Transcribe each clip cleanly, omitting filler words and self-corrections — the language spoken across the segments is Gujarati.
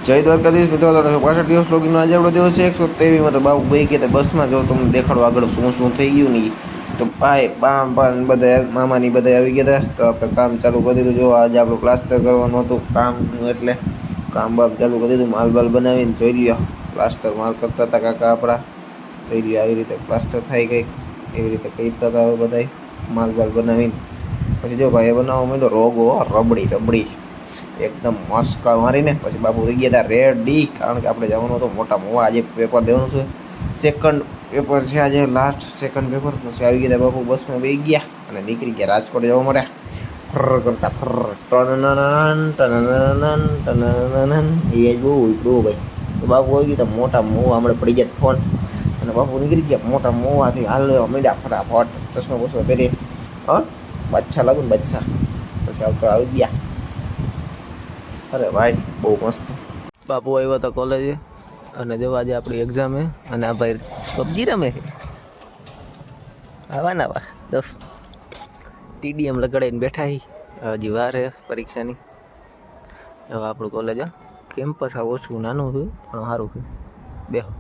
જય દ્વારકાધીશ મિત્રો, પાછળ દિવસ લોગીનો આજે આપણો દિવસ છે 123માં. તો બાબુ ભાઈ કે બસમાં જો તમને દેખાડો આગળ શું શું થઈ ગયું નહીં. તો ભાઈ બામ બધા મામાની બધા આવી ગયા હતા. તો આપણે કામ ચાલુ કરી દીધું. જો આજે આપણું પ્લાસ્ટર કરવાનું હતું કામનું, એટલે કામ બામ ચાલુ કરી દીધું. માલ બાલ બનાવીને જોઈ લ્યો, પ્લાસ્ટર માલ કરતા હતા કાકા આપણા. જોઈ લ્યો આવી રીતે પ્લાસ્ટર થાય કંઈક એવી રીતે કરતા હતા હવે બધા માલ બાલ બનાવીને. પછી જો ભાઈ એ બનાવવા માંડ્યો રોગો રબડી રબડી એકદમ મસ્કા મારીને. પછી બાપુ થઈ ગયા હતા રેડી, કારણ કે આપણે જવાનું હતું મોટા મોવા. આજે પેપર દેવાનું છે, સેકન્ડ પેપર છે આજે, લાસ્ટ સેકન્ડ પેપર. પછી આવી ગયા હતા બાપુ, બસમાં બેસી ગયા અને નીકળી ગયા રાજકોટ જવા માટે. ફર કરતા ફર ટનનન ટનનન ટનનન એ બહુ બહુ ભાઈ. તો બાપુ આવી ગયા હતા મોટા મોવા, હમણાં પડી ગયા ફોન અને બાપુ નીકળી ગયા મોટા મોવાથી હાલવા માંડ્યા ફટાફટ, ચશ્મા બસમાં પહેરી. હા બાદશાહ લાગુ ને બાદશાહ. પછી આવતો આવી ગયા. અરે ભાઈ બહુ મસ્ત. બાપુ આવ્યો હતો કોલેજે અને જો આજે આપણી એક્ઝામ હે અને આ ભાઈ પબજી રમે છે. આવા ના વા દોસ્ત ટીડીએમ લગાડીને બેઠા હી. હજી વાર હે પરીક્ષાની. હવે આપણું કોલેજ કેમ્પસ આ ઓછું નાનું છે પણ સારું છે. બેહો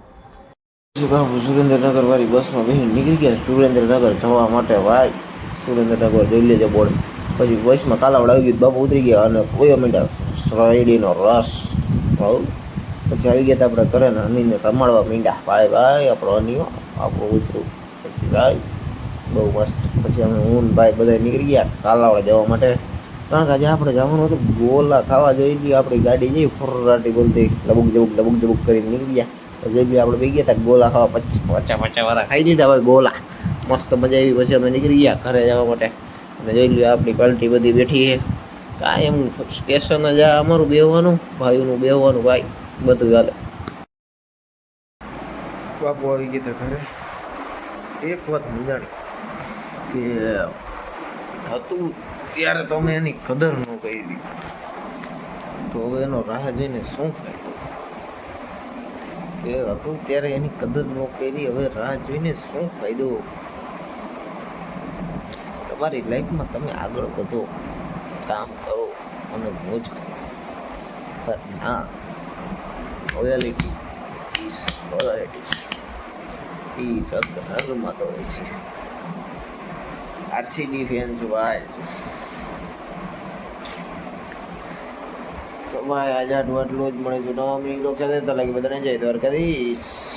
બાપુ સુરેન્દ્રનગર વાળી બસમાં બેસીને નીકળી ગયા સુરેન્દ્રનગર જવા માટે. ભાઈ સુરેન્દ્રનગર જોઈ લેજો બોર્ડ. પછી બસમાં કાલાવડ આવી ગયું, બાપુ ઉતરી ગયા અને કોઈ મીંડા શેરડીનો રસ. પછી આવી ગયા આપણે ઘરે ને અમીને રમાડવા મીંડા. ભાઈ ભાઈ આપણો અનિયો આપણું ઉતરું. પછી ભાઈ બહુ મસ્ત. પછી અમે હું ભાઈ બધા નીકળી ગયા કાલાવડ જવા માટે, કારણ કે આજે આપણે જવાનું હતું ગોલા ખાવા. જોઈ લઈએ આપણી ગાડી જઈ ફર્રાટી બોલતી લબુક જબુક કરીને નીકળી ગયા. જોઈ લઈએ આપણે બે ગયા હતા ગોલા ખાવા. પચાસ વાળા ખાઈ લીધા ભાઈ ગોલા, મસ્ત મજા આવી. પછી અમે નીકળી ગયા ઘરે જવા માટે. અને જોઈ લ્યો આપણી પાર્ટી બધી બેઠી છે. કાંઈ એમ સ્ટેશન જ અમારું બેહવાનું, ભાઈઓનું બેહવાનું, ભાઈ બધું ચાલે. બાપુ આવી ગયા હતા ઘરે. એક વાત સમજાણી કે હતું ત્યારે તમે એની કદર ન કરી, તો હવે એનો રાહ જોઈને શું ફાયદો. કે હતું ત્યારે એની કદર ન કરી, હવે રાહ જોઈને શું ફાયદો. તમારી લાઈફમાં તમે આગળ વધો, કામ કરો અને મોજ કરો. પણ ના, રોયાલિટી ઇઝ રોયાલિટી એ રગમાં તો હોય છે. આરસીબી ફેન છું ભાઈ. તો ભાઈ આજે આટલું જ મળે છે. નવા મિનિટ લોકો સાથે લાગી બધાને જય દ્વારકાધીશ.